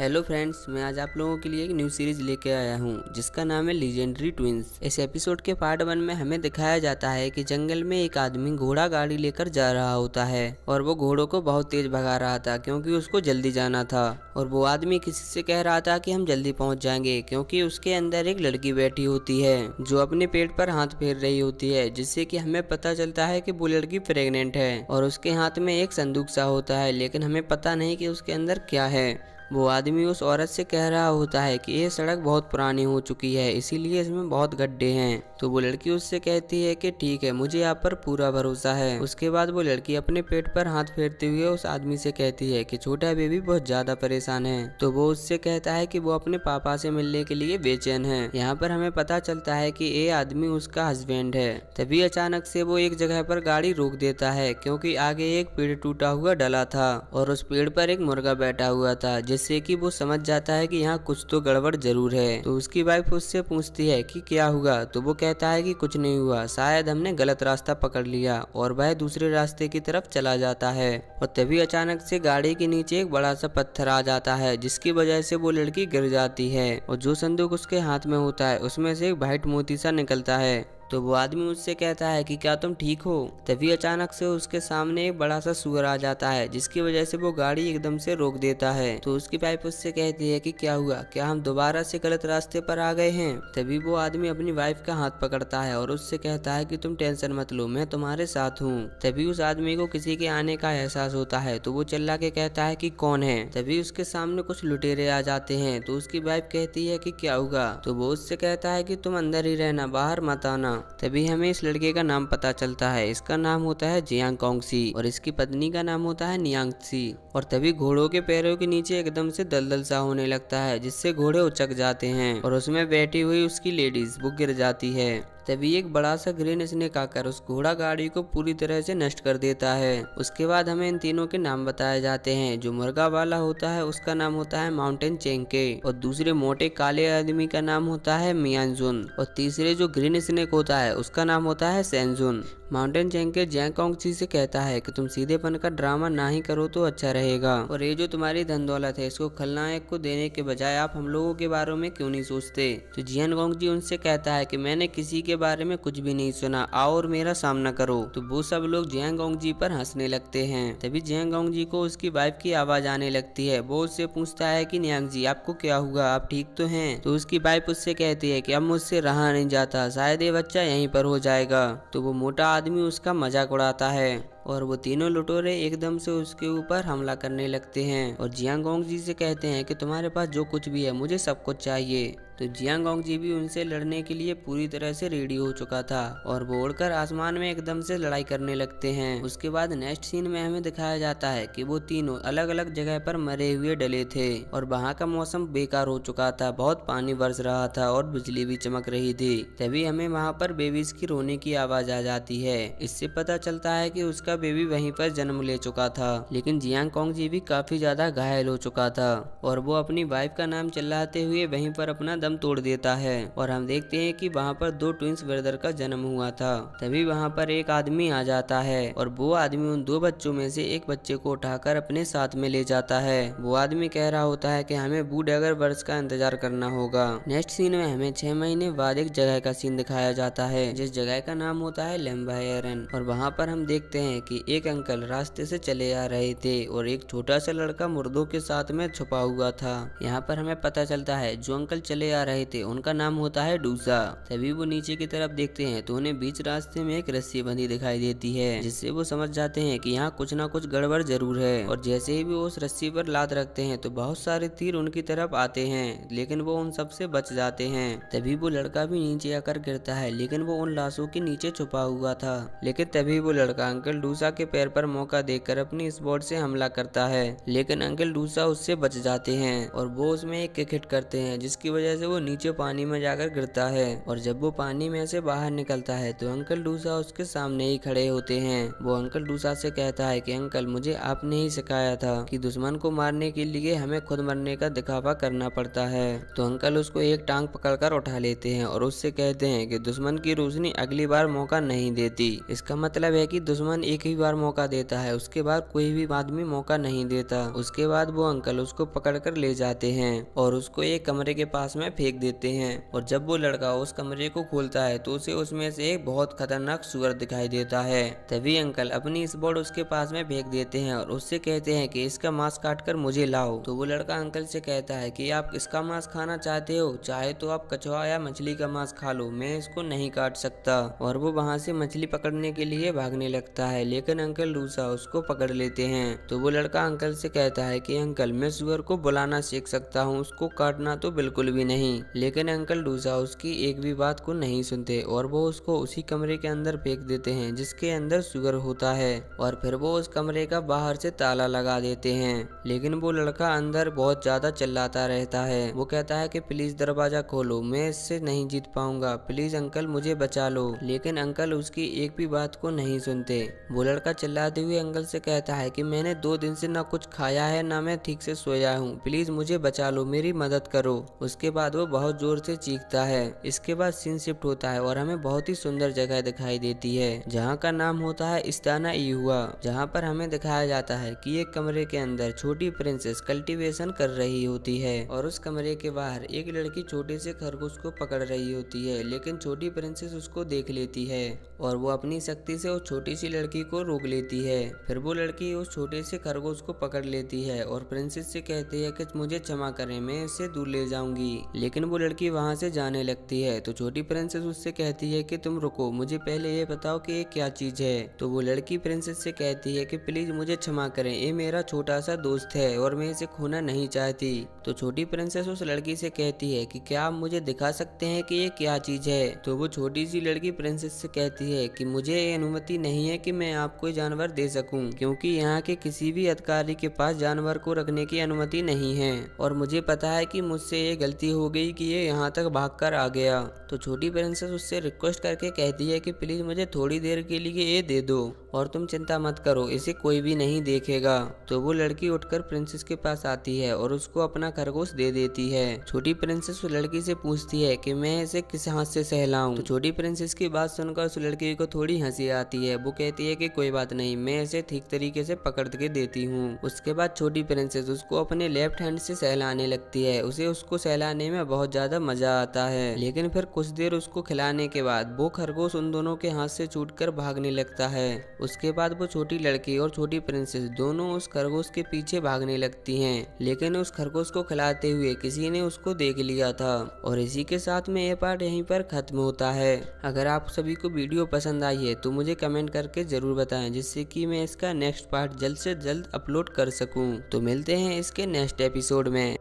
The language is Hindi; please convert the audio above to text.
हेलो फ्रेंड्स, मैं आज आप लोगों के लिए एक न्यू सीरीज लेके आया हूँ जिसका नाम है लीजेंडरी ट्विंस। इस एपिसोड के पार्ट 1 में हमें दिखाया जाता है कि जंगल में एक आदमी घोड़ा गाड़ी लेकर जा रहा होता है और वो घोड़ों को बहुत तेज भगा रहा था क्योंकि उसको जल्दी जाना था। और वो आदमी किसी से कह रहा था कि हम जल्दी पहुंच जाएंगे क्योंकि उसके अंदर एक लड़की बैठी होती है जो अपने पेट पर हाथ फेर रही होती है, जिससे कि हमें पता चलता है कि वो लड़की प्रेग्नेंट है। और उसके हाथ में एक संदूक सा होता है, लेकिन हमें पता नहीं कि उसके अंदर क्या है। वो आदमी उस औरत से कह रहा होता है कि ये सड़क बहुत पुरानी हो चुकी है, इसीलिए इसमें बहुत गड्ढे हैं। तो वो लड़की उससे कहती है कि ठीक है, मुझे आप पर पूरा भरोसा है। उसके बाद वो लड़की अपने पेट पर हाथ फेरते हुए उस आदमी से कहती है कि छोटा बेबी बहुत ज्यादा परेशान है। तो वो उससे कहता है कि वो अपने पापा से मिलने के लिए बेचैन है। यहाँ पर हमें पता चलता है कि ये आदमी उसका हस्बैंड है। तभी अचानक से वो एक जगह पर गाड़ी रोक देता है क्योंकि आगे एक पेड़ टूटा हुआ डला था और उस पेड़ पर एक मुर्गा बैठा हुआ था, जिससे कि वो समझ जाता है कि यहाँ कुछ तो गड़बड़ जरूर है। तो उसकी वाइफ उससे पूछती है कि क्या हुआ, तो वो कहता है कि कुछ नहीं हुआ, शायद हमने गलत रास्ता पकड़ लिया। और वह दूसरे रास्ते की तरफ चला जाता है। और तभी अचानक से गाड़ी के नीचे एक बड़ा सा पत्थर आ जाता है, जिसकी वजह से वो लड़की गिर जाती है और जो संदूक उसके हाथ में होता है उसमें से एक व्हाइट मोती सा निकलता है। तो वो आदमी उससे कहता है कि क्या तुम ठीक हो। तभी अचानक से उसके सामने एक बड़ा सा सुअर आ जाता है, जिसकी वजह से वो गाड़ी एकदम से रोक देता है। तो उसकी वाइफ उससे कहती है कि क्या हुआ, क्या हम दोबारा से गलत रास्ते पर आ गए हैं। तभी वो आदमी अपनी वाइफ का हाथ पकड़ता है और उससे कहता है कि तुम टेंशन मत लो, मैं तुम्हारे साथ हूँ। तभी उस आदमी को किसी के आने का एहसास होता है, तो वो चिल्ला के कहता है कि कौन है। तभी उसके सामने कुछ लुटेरे आ जाते हैं। तो उसकी वाइफ कहती है कि क्या होगा, तो वो उससे कहता है कि तुम अंदर ही रहना, बाहर मत आना। तभी हमें इस लड़के का नाम पता चलता है। इसका नाम होता है जियांग कोंगसी और इसकी पत्नी का नाम होता है नियांगसी। और तभी घोड़ों के पैरों के नीचे एकदम से दलदल सा होने लगता है, जिससे घोड़े उचक जाते हैं और उसमें बैठी हुई उसकी लेडीज वो गिर जाती है। तभी एक बड़ा सा ग्रीन स्नेक आकर उस घोड़ा गाड़ी को पूरी तरह से नष्ट कर देता है। उसके बाद हमें इन तीनों के नाम बताए जाते हैं। जो मुर्गा वाला होता है उसका नाम होता है माउंटेन चेंके और दूसरे मोटे काले आदमी का नाम होता है मियांजुन और तीसरे जो ग्रीन स्नेक होता है उसका नाम होता है सेंजुन। माउंटेन चेंके जैंग कोंगसी से कहता है कि तुम सीधेपन का ड्रामा ना ही करो तो अच्छा रहेगा, और ये जो तुम्हारी धन दौलत है इसको खलनायक को देने के बजाय आप हम लोगों के बारे में क्यों नहीं सोचते। तो जियान कोंगजी उनसे कहता है कि मैंने किसी के बारे में कुछ भी नहीं सुना, आओ और मेरा सामना करो। तो वो सब लोग जियांग कोंगजी पर हंसने लगते हैं। तभी जियांग कोंगजी को उसकी वाइफ की आवाज आने लगती है। वो उससे पूछता है कि नियांग जी आपको क्या हुआ, आप ठीक तो हैं। तो उसकी वाइफ उससे कहती है कि अब मुझसे रहा नहीं जाता, शायद ये बच्चा यहीं पर हो जाएगा। तो वो मोटा आदमी उसका मजाक उड़ाता है और वो तीनों लुटेरे एकदम से उसके ऊपर हमला करने लगते हैं और जियांग कोंगजी से कहते हैं कि तुम्हारे पास जो कुछ भी है मुझे सब कुछ चाहिए। तो जियांग कोंगजी भी उनसे लड़ने के लिए पूरी तरह से रेडी हो चुका था और वो उड़कर आसमान में एकदम से लड़ाई करने लगते हैं। उसके बाद नेक्स्ट सीन में हमें दिखाया जाता है कि वो तीनों अलग अलग जगह पर मरे हुए डले थे और वहाँ का मौसम बेकार हो चुका था, बहुत पानी बरस रहा था और बिजली भी चमक रही थी। तभी हमें वहाँ पर बेबीज की रोने की आवाज आ जाती है। इससे पता चलता है कि उसका बेबी वहीं पर जन्म ले चुका था, लेकिन जियांग कोंगजी भी काफी ज्यादा घायल हो चुका था और वो अपनी वाइफ का नाम चिल्लाते हुए वहीं पर अपना दम तोड़ देता है। और हम देखते हैं कि वहाँ पर दो ट्विंस ब्रदर का जन्म हुआ था। तभी वहाँ पर एक आदमी आ जाता है और वो आदमी उन दो बच्चों में से एक बच्चे को उठाकर अपने साथ में ले जाता है। वो आदमी कह रहा होता है कि हमें बूढ़गर वर्ष का इंतजार करना होगा। नेक्स्ट सीन में हमें 6 महीने बाद एक जगह का सीन दिखाया जाता है, जिस जगह का नाम होता है लेम्बायरन। और वहाँ पर हम देखते हैं कि एक अंकल रास्ते से चले आ रहे थे और एक छोटा सा लड़का मुर्दों के साथ में छुपा हुआ था। यहाँ पर हमें पता चलता है जो अंकल चले आ रहे थे उनका नाम होता है डूसा। तभी वो नीचे की तरफ देखते हैं तो उन्हें बीच रास्ते में एक रस्सी बंधी दिखाई देती है, जिससे वो समझ जाते हैं कि यहाँ कुछ ना कुछ गड़बड़ जरूर है। और जैसे ही वो उस रस्सी पर लात रखते हैं तो बहुत सारे तीर उनकी तरफ आते हैं, लेकिन वो उन सबसे बच जाते हैं। तभी वो लड़का भी नीचे आकर गिरता है, लेकिन वो उन लाशों के नीचे छुपा हुआ था। लेकिन तभी वो लड़का अंकल डूसा के पैर पर मौका देकर अपनी स्पॉट से हमला करता है, लेकिन अंकल डूसा उससे बच जाते हैं और वो उसमें एक किक हिट करते हैं, जिसकी वजह से वो नीचे पानी में जाकर गिरता है। और जब वो पानी में से बाहर निकलता है तो अंकल डूसा उसके सामने ही खड़े होते हैं। वो अंकल डूसा से कहता है कि अंकल मुझे आपने ही सिखाया था कि दुश्मन को मारने के लिए हमें खुद मरने का दिखावा करना पड़ता है। तो अंकल उसको एक टांग पकड़कर उठा लेते हैं और उससे कहते हैं कि दुश्मन की रोशनी अगली बार मौका नहीं देती। इसका मतलब है कि दुश्मन एक ही बार मौका देता है, उसके बाद कोई भी आदमी मौका नहीं देता। उसके बाद वो अंकल उसको पकड़ कर ले जाते हैं और उसको एक कमरे के पास में फेंक देते हैं। और जब वो लड़का उस कमरे को खोलता है तो उसे उसमें से एक बहुत खतरनाक सुअर दिखाई देता है। तभी अंकल अपनी इस बोर्ड उसके पास में फेंक देते हैं और उससे कहते हैं कि इसका मांस काट कर मुझे लाओ। तो वो लड़का अंकल से कहता है कि आप इसका मांस खाना चाहते हो, चाहे तो आप कछुआ या मछली का मांस खा लो, मैं इसको नहीं काट सकता। और वो वहाँ से मछली पकड़ने के लिए भागने लगता है, लेकिन अंकल लूसा उसको पकड़ लेते हैं। तो वो लड़का अंकल से कहता है कि अंकल मैं सुअर को बुलाना सीख सकता हूँ, उसको काटना तो बिल्कुल भी नहीं। लेकिन अंकल लूसा उसकी एक भी बात को नहीं सुनते और वो उसको उसी कमरे के अंदर फेंक देते हैं जिसके अंदर सुअर होता है। और फिर वो उस कमरे का बाहर से ताला लगा देते हैं। लेकिन वो लड़का अंदर बहुत ज्यादा चिल्लाता रहता है। वो कहता है कि प्लीज दरवाजा खोलो, मैं इससे नहीं जीत पाऊंगा, प्लीज अंकल मुझे बचा लो। लेकिन अंकल उसकी एक भी बात को नहीं सुनते। वो लड़का चिल्लाते हुए अंकल से कहता है कि मैंने 2 दिन से ना कुछ खाया है ना मैं ठीक से सोया हूँ, प्लीज मुझे बचा लो, मेरी मदद करो। उसके बाद वो बहुत जोर से चीखता है। इसके बाद सीन शिफ्ट होता है और हमें बहुत ही सुंदर जगह दिखाई देती है जहाँ का नाम होता है इस्ताना इहुआ, जहाँ पर हमें दिखाया जाता है कि एक कमरे के अंदर छोटी प्रिंसेस कल्टीवेशन कर रही होती है और उस कमरे के बाहर एक लड़की छोटे से खरगोश को पकड़ रही होती है। लेकिन छोटी प्रिंसेस उसको देख लेती है और वो अपनी शक्ति से उस छोटी सी लड़की को रोक लेती है। फिर वो लड़की उस छोटे से खरगोश को पकड़ लेती है और प्रिंसेस से कहती है कि मुझे क्षमा करें, मैं इससे दूर ले जाऊंगी। लेकिन वो लड़की वहाँ से जाने लगती है। तो छोटी प्रिंसेस उससे कहती है कि तुम रुको, मुझे पहले ये बताओ कि ये क्या चीज है। तो वो लड़की प्रिंसेस से कहती है कि प्लीज मुझे क्षमा करें, ये मेरा छोटा सा दोस्त है और मैं इसे खोना नहीं चाहती। तो छोटी प्रिंसेस उस लड़की से कहती है कि क्या आप मुझे दिखा सकते हैं कि ये क्या चीज है। तो वो छोटी सी लड़की प्रिंसेस से कहती है कि मुझे ये अनुमति नहीं है कि मैं आपको ये जानवर दे सकूं, क्योंकि यहाँ के किसी भी अधिकारी के पास जानवर को रखने की अनुमति नहीं है और मुझे पता है कि मुझसे ये गलती हो गई कि ये यहाँ तक भागकर आ गया। तो छोटी प्रिंसेस उससे रिक्वेस्ट करके कहती है कि प्लीज मुझे थोड़ी देर के लिए ये दे दो और तुम चिंता मत करो, इसे कोई भी नहीं देखेगा। तो वो लड़की उठकर प्रिंसेस के पास आती है और उसको अपना खरगोश दे देती है। छोटी प्रिंसेस उस लड़की से पूछती है कि मैं इसे किस हाथ से सहलाऊं। तो छोटी प्रिंसेस की बात सुनकर उस लड़की को थोड़ी हंसी आती है। वो कहती है कि कोई बात नहीं, मैं इसे ठीक तरीके से पकड़ के देती हूँ। उसके बाद छोटी प्रिंसेस उसको अपने लेफ्ट हैंड से सहलाने लगती है। उसे उसको सहलाने में बहुत ज्यादा मजा आता है। लेकिन फिर कुछ देर उसको खिलाने के बाद वो खरगोश उन दोनों के हाथ से छूटकर भागने लगता है। उसके बाद वो छोटी लड़की और छोटी प्रिंसेस दोनों उस खरगोश के पीछे भागने लगती हैं। लेकिन उस खरगोश को खिलाते हुए किसी ने उसको देख लिया था। और इसी के साथ में ये पार्ट यहीं पर खत्म होता है। अगर आप सभी को वीडियो पसंद आई है तो मुझे कमेंट करके जरूर बताएं, जिससे कि मैं इसका नेक्स्ट पार्ट जल्द से जल्द अपलोड कर सकूं। तो मिलते हैं इसके नेक्स्ट एपिसोड में।